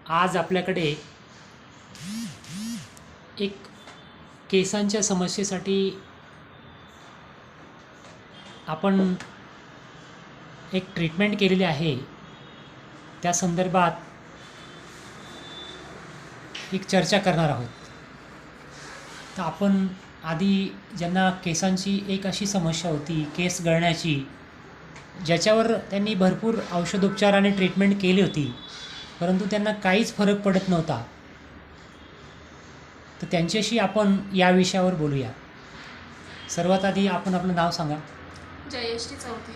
आज आपल्याकडे एक केसांच्या समस्येसाठी आपण एक ट्रीटमेंट केलेली आहे. त्या संदर्भात एक चर्चा करणार आहोत. तर आपण आधी ज्यांना केसांची एक अशी समस्या होती, केस गळण्याची, ज्याच्यावर त्यांनी भरपूर औषधोपचार आणि ट्रीटमेंट केली होती, परंतु त्यांना काहीच फरक पडत नव्हता. तर त्यांच्याशी आपण या विषयावर बोलूया. सर्वात आधी आपण आपलं नाव सांगा. जयश्री चौथे.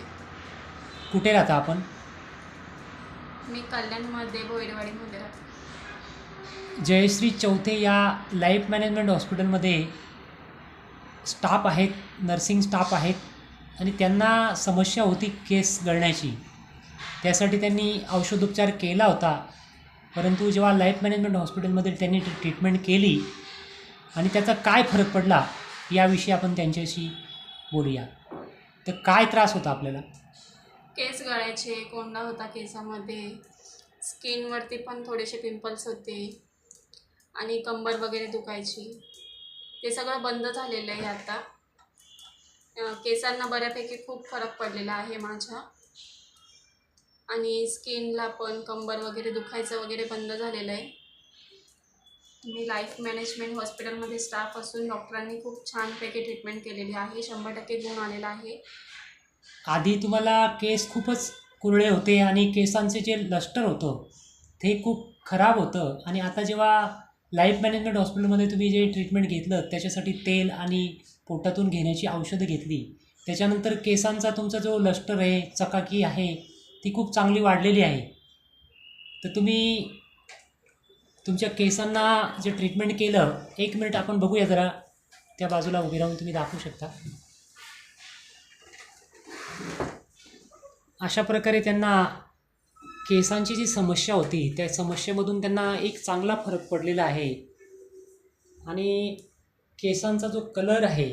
कुठे राहता आपण? मी कल्याणमध्ये बोईरवाडीमध्ये राहते. जयश्री चौथे या लाईफ मॅनेजमेंट हॉस्पिटलमध्ये स्टाफ आहेत, नर्सिंग स्टाफ आहेत आणि त्यांना समस्या होती केस गळण्याची. त्यासाठी त्यांनी औषधोपचार केला होता, परंतु जेव्हा लाईफ मॅनेजमेंट हॉस्पिटलमध्ये त्यांनी ट्रीटमेंट केली आणि त्याचा काय फरक पडला याविषयी आपण त्यांच्याशी बोलूया. तर काय त्रास होता आपल्याला? केस गळायचे, कोंडा होता केसामध्ये, स्किनवरती पण थोडेसे पिंपल्स होते आणि कंबर वगैरे दुखायची. ते सगळं बंद झालेलं आहे आता. केसांना बऱ्यापैकी खूप फरक पडलेला आहे माझ्या, आणि स्किनला पण कंबर वगैरे दुखायचं वगैरे बंद झालेलं आहे. मी लाईफ मॅनेजमेंट हॉस्पिटलमध्ये स्टाफ असून डॉक्टरांनी खूप छानपैकी ट्रीटमेंट केलेली आहे. 100% गुण आलेला आहे. आधी तुम्हाला केस खूपच कुरळे होते आणि केसांचे जे लस्टर होतं ते खूप खराब होतं, आणि आता जेव्हा लाईफ मॅनेजमेंट हॉस्पिटलमध्ये तुम्ही जे ट्रीटमेंट घेतलं, त्याच्यासाठी तेल आणि पोटातून घेण्याची औषधं घेतली, त्याच्यानंतर केसांचा तुमचा जो लस्टर आहे, चकाकी आहे, ती खूप चांगली वाढलेली आहे. तर तुम्ही तुमच्या केसांना जे ट्रीटमेंट केलं, 1 मिनिट आपण बघूया जरा. त्या बाजूला उभी राहून तुम्ही दाखवू शकता. अशा प्रकारे त्यांना केसांची जी समस्या होती त्या समस्येमधून त्यांना एक चांगला फरक पडलेला आहे, आणि केसांचा जो कलर आहे,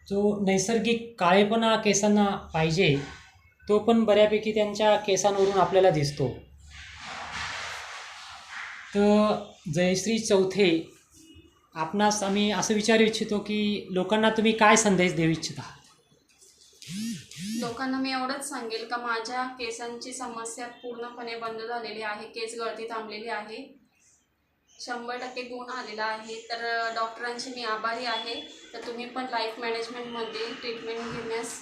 जो नैसर्गिक काळेपणा केसांना पाहिजे, तो पण बऱ्यापैकी त्यांच्या केसांवरून आपल्याला दिसतो. तर जयश्री चौथे, आपणास आम्ही असं विचारू इच्छितो की लोकांना तुम्ही काय संदेश देऊ इच्छिता? लोकांना मी एवढंच सांगेल का माझ्या केसांची समस्या पूर्णपणे बंद झालेली आहे. केस गळती थांबलेली आहे. 100% गुण आलेला आहे. तर डॉक्टरांचे मी आभारी आहे. तर तुम्ही पण लाईफ मॅनेजमेंटमध्ये ट्रीटमेंट घेण्यास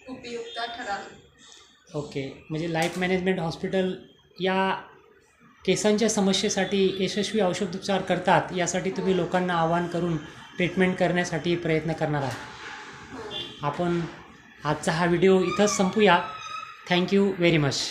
उपयुक्त ठराल. ओके, म्हणजे लाईफ मॅनेजमेंट हॉस्पिटल या केसांच्या समस्येसाठी यशस्वी औषधोपचार करतात, यासाठी तुम्ही लोकांना आवाहन करून ट्रीटमेंट करण्यासाठी प्रयत्न करणार आहात. आपण आजचा हा व्हिडिओ इथंच संपूया. Thank you very much.